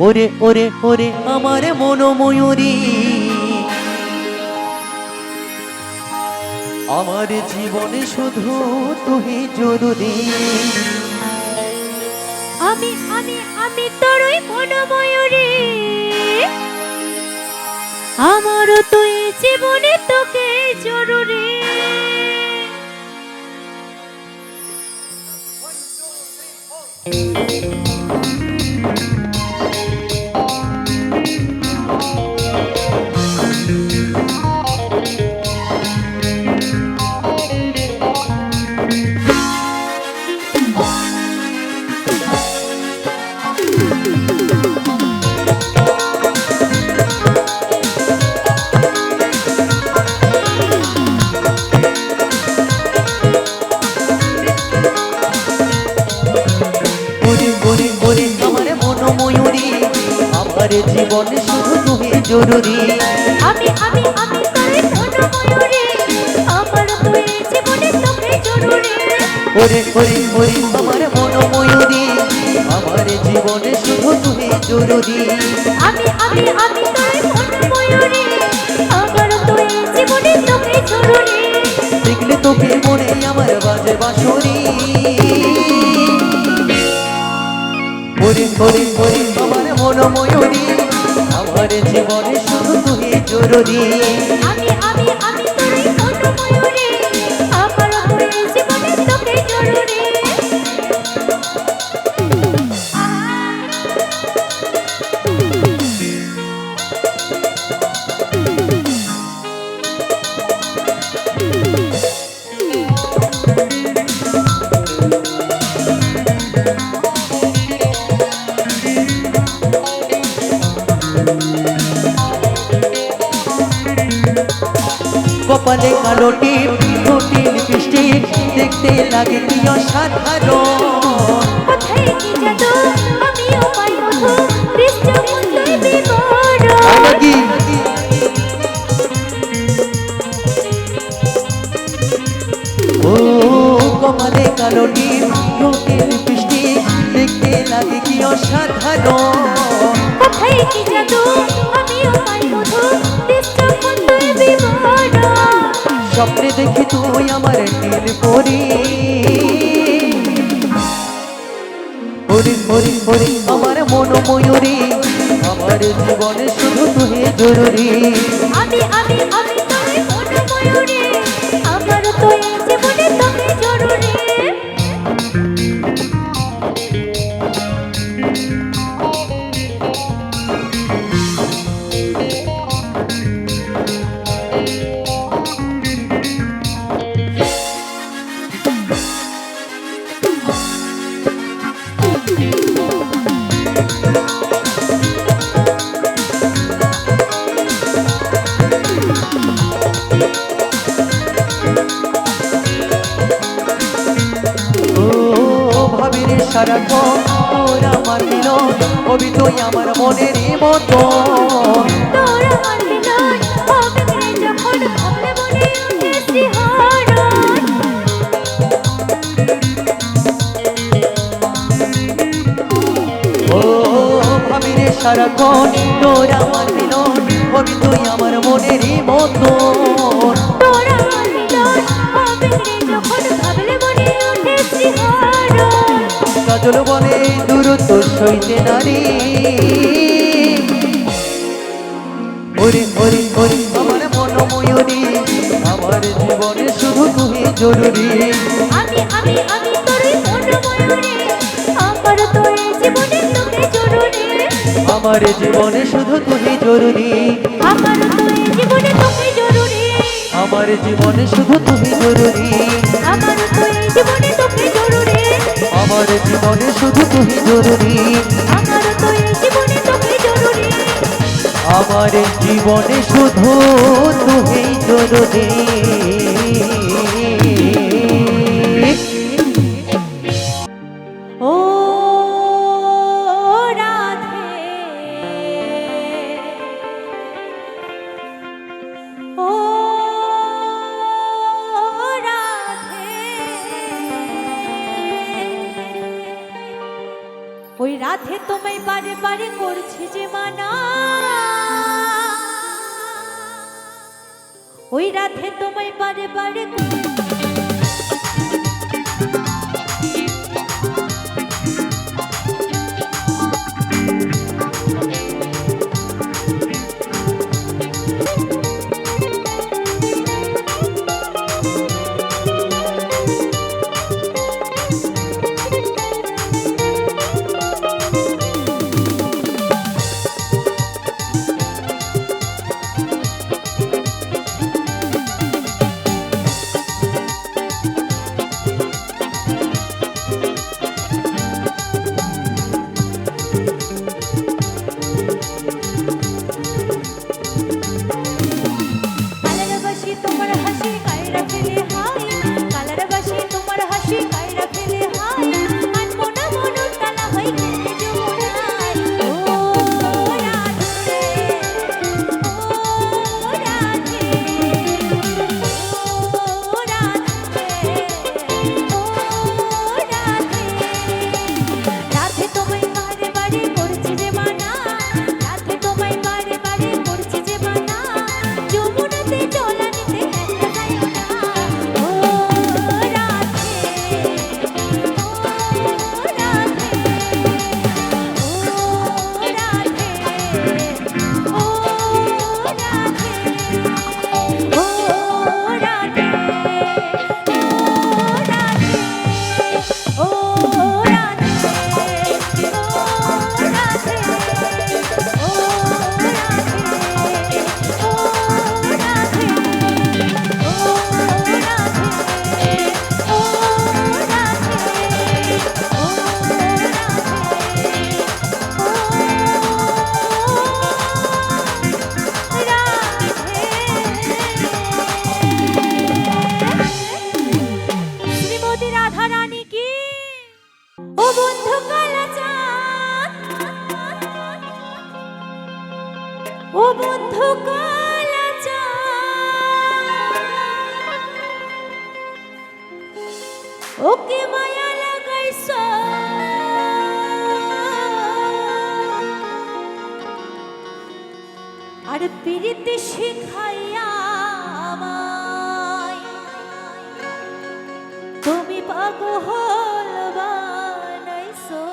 ওরে ওরে ওরে আমার মনোময়ূরী, আমার জীবনে শুধু তুই জরুরি। আমি আমি আমি তোরই মনোময়ূরী, আমারও তুই জীবনে তোকে জরুরি। ওরে ওরে ওরে আমার মনোময়ূরী, আমার জীবনে শুধু তুই জরুরি। আমি আমি আমি তোরই মনোময়ূরী, আমারও তুই জীবনে তোকে জরুরি। ওরে ওরে ওরে আমার মনোময়ূরী, আমার জীবনে শুধু তুই জরুরি। আমি আমি আমি তোরই মনোময়ূরী, আমারও তুই জীবনে তোকে জরুরি। দেখলে তোকে মনে আমার বাজে বাঁশরি। ওরে ওরে ওরে আমার মনোময়ূরী, আমার জীবনে শুধু তুই জরুরি। আমি আমি আমি তোরই মনোময়ূরী, আমারও তুই জীবনে তোকে জরুরি। কপালে কালো টিপ, ঠোঁটে লিপস্টিক, দেখতে লাগে কি অসাধারণ। কোথায় কি জাদু, আমিও পাই মধু, হৃষ্টপুণ্ডই বিবরণ। লাগি ও কপালে কালো টিপ, ঠোঁটে লিপস্টিক, দেখতে লাগে কি অসাধারণ। কোথায় কি জাদু, আমিও পাই মধু, হৃষ্টপুণ্ডই বিবরণ। স্বপ্নে দেখি তুই আমার নীল পরি। ওরে ওরে ওরে আমার মনোময়ূরী, আমার জীবনে শুধু তুই জরুরি। আমি আমি আমি তোরই মনোময়ূরী, আমারও তুই জীবনে তোকে জরুরি। ও ভাবির সারাক্ষণ তোর আমার মিলন, কবি তুই আমার মনেরই মতো। তোর আমার মিলন হবে রে যখন, ভাবলে মনে ওঠে শিহরণ। ও ভাবির সারাক্ষণ তোর আমার মিলন, কবি তুই আমার মনেরই মতো। তোর আমার মিলন হবে রে যখন, ভাবলে মনে ওঠে শিহরণ। কাজল বলে দূরত্ব সইতে নারী। ওরে ওরে ওরে আমার মনোময়ূরী, আমার জীবনে শুধু তুই জরুরি। আমি আমি আমি তোরই মনোময়ূরী, আমার তোর জীবনে তোকে জরুরি। আমার জীবনে শুধু তুই জরুরি। আমার তোর জীবনে তোকে জরুরি। আমার জীবনে শুধু তুই জরুরি। আমার তোর জীবনে তোকে জরুরি। আমার জীবনে শুধু তুই জরুরি। আমার তোর জীবনে তোকে জরুরি। আমার জীবনে শুধু তুই জরুরি। ওই রাধে তোমায় বারে বারে করছে যে মানা, ওই রাধে তোমায় বারে বারে ও বন্ধু ওকে মায়া লাগাইছ আর পিরিতে শিখাইয়া আমায় তুমি পাগল বানাইছো।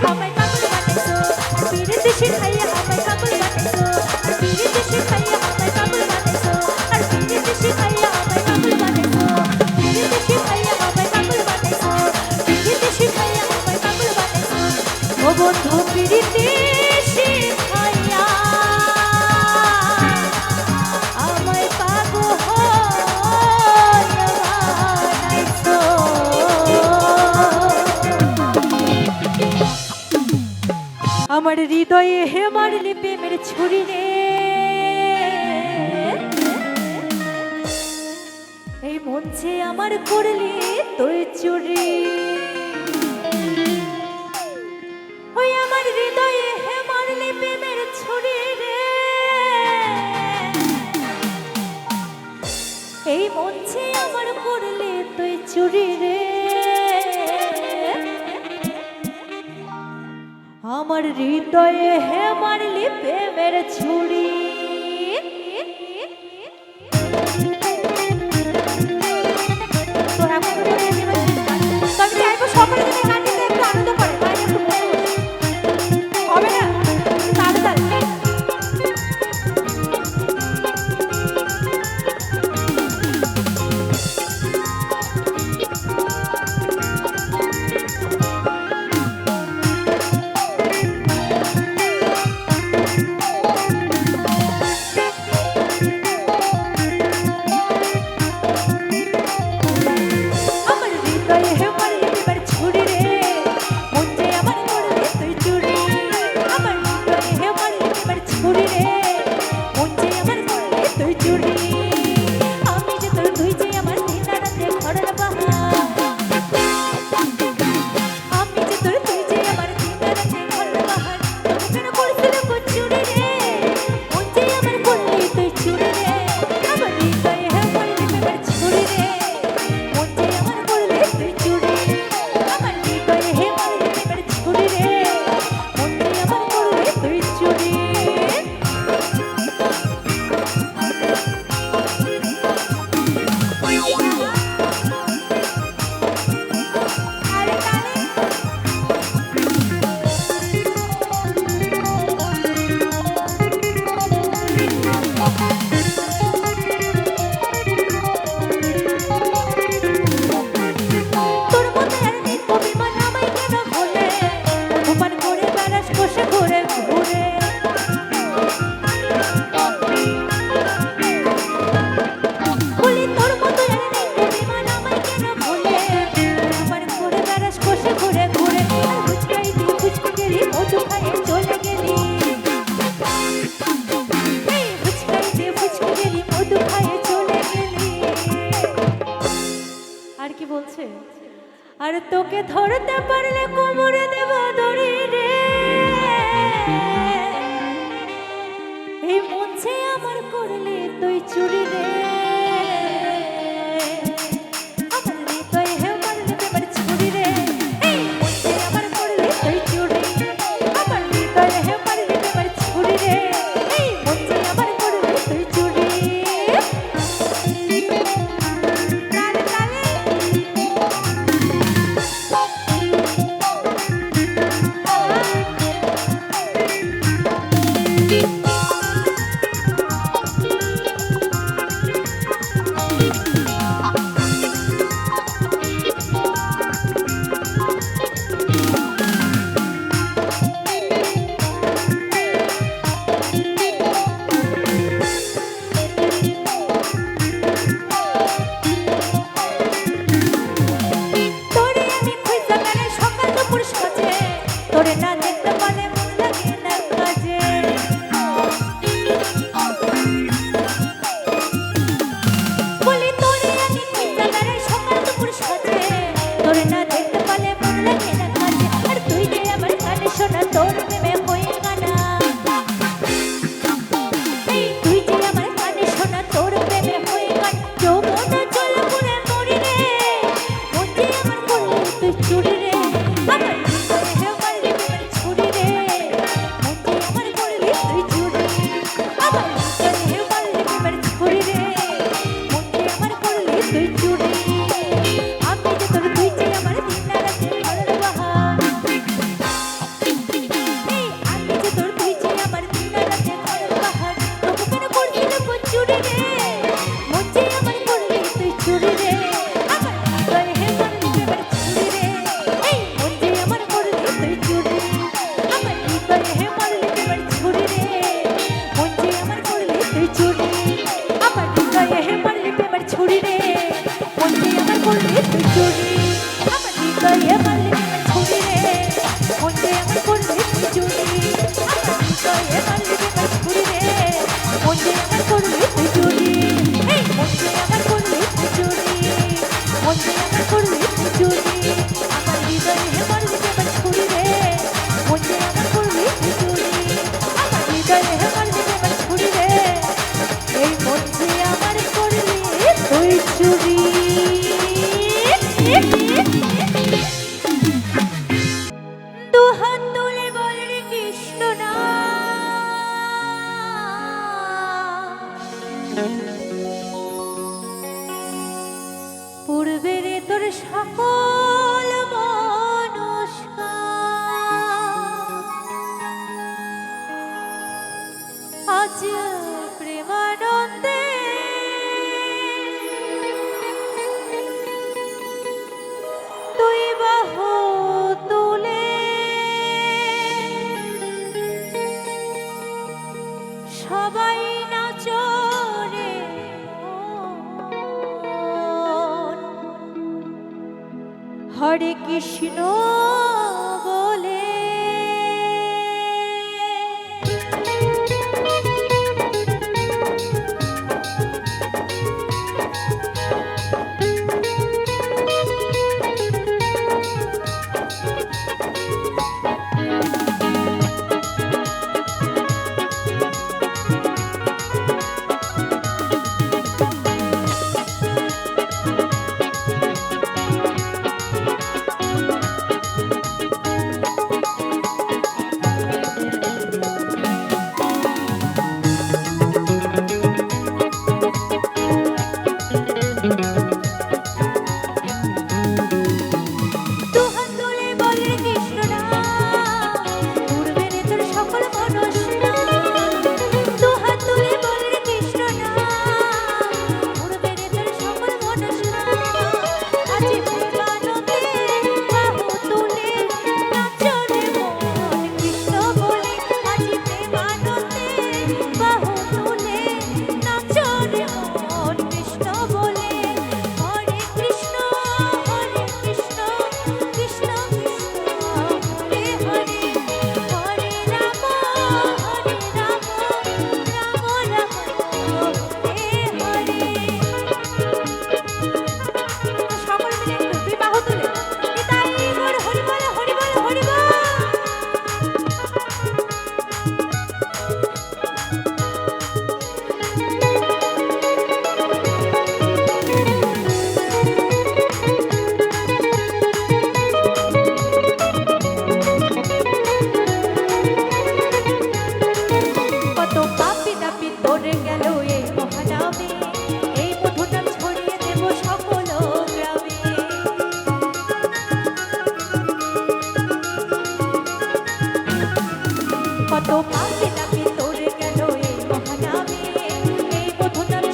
আমায় পাগল বানাইছো আর পিরিতি শিখাইয়া আমায় পাগল বানাইছো আর পিরিতি শিখাইয়া আমায় পাগল বানাইছো আর পিরিতি শিখাইয়া আমায় পাগল বানাইছো পিরিতি শিখাইয়া আমায় পাগল বানাইছো পিরিতি শিখাইয়া আমায় পাগল বানাইছো ও বন্ধু পিরিতি শিখাইয়া আমায় পাগল বানাইছো আমার হৃদয়ে হে মারলি প্রেমের ছুরি রে এই মঞ্চে আমার করলি তুই চুরি ওই আমার হৃদয়ে হে মারলি প্রেমের ছুরি রে এই মঞ্চে আমার করলি তুই চুরি রে আমার হৃদয়ে হে মারলি প্রেমের ছুরি তো এখন তো আমি চাইবো সকলে যদি গান দিতে একটু আনন্দ করে বাইরে একটু বসে বসে। হবে না তাহলে তাহলে আমার হৃদয়ে হে মারলি প্রেমের ছুরি রে মঞ্চে আমার করলি তুই চুরি আমার হৃদয়ে হে মারলি প্রেমের ছুরি রে মঞ্চে আমার করলি তুই চুরি আমি যে তোর তুই যে আমার দিনা রাতে ঘরের বাহার আমি যে তোর তুই যে আমার দিনা রাতে ঘরের বাহার কেন করছিল চুরি রে মঞ্চে আমার করলি তুই চুরি রে আমার হৃদয়ে হে মারলি প্রেমের ছুরি রে মঞ্চে আমার করলি তুই চুরি আমার হৃদয়ে হে মারলি প্রেমের ছুরি রে মঞ্চে আমার করলি তুই চুরি আরে কানে তোর মতো আর নেই অভিমান আমায় কেন ভুলে অপমান করে বেড়াস বসে ঘুরে ঘুরে বলি তোর মতো আর নেই অভিমান আমায় কেন ভুলে অপমান করে বেড়াস বসে ঘুরে ঘুরে আর ফুচকাই দিয়ে ফুচকা গেলি মধু খাইয়ে চলে গেলি এই ফুচকাই দিয়ে ফুচকা গেলি মধু খাইয়ে চলে গেলি আর কি বলছে আর তোকে ধরতে পারলে কোমরে দেব দড়ি রে এই মঞ্চে আমার করলি তুই চুরি রে আমার হৃদয়ে হে মারলি প্রেমের ছুরি রে এই মঞ্চে আমার করলি তুই চুরি আমার হৃদয়ে হে মারলি প্রেমের ছুরি রে এই মঞ্চে আমার করলি তুই চুরি তালে তালে হরে কৃষ্ণ বলে। কত পাপি তাপি তোরে গেল এই মহানামে, এই মধুনাম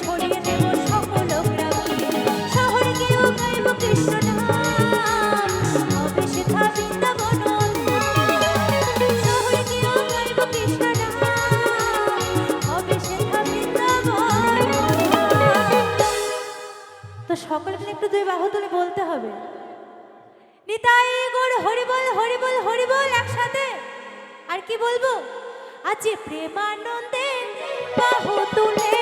ছড়িয়ে দেব সকল গ্রামে। শহরে গিয়েও গাইব কৃষ্ণ নাম, হবে সেথা বৃন্দাবন ধাম। শহরে গিয়েও গাইব কৃষ্ণ নাম, হবে সেথা বৃন্দাবন ধাম। তো সকলে মিলে একটু দুই বাহু তুলে বলতে হবে, নিতাই গৌর হরিবল হরিবল হরিবল একসাথে। আর কি বলবো, আজ প্রেমানন্দে বাহু তুলে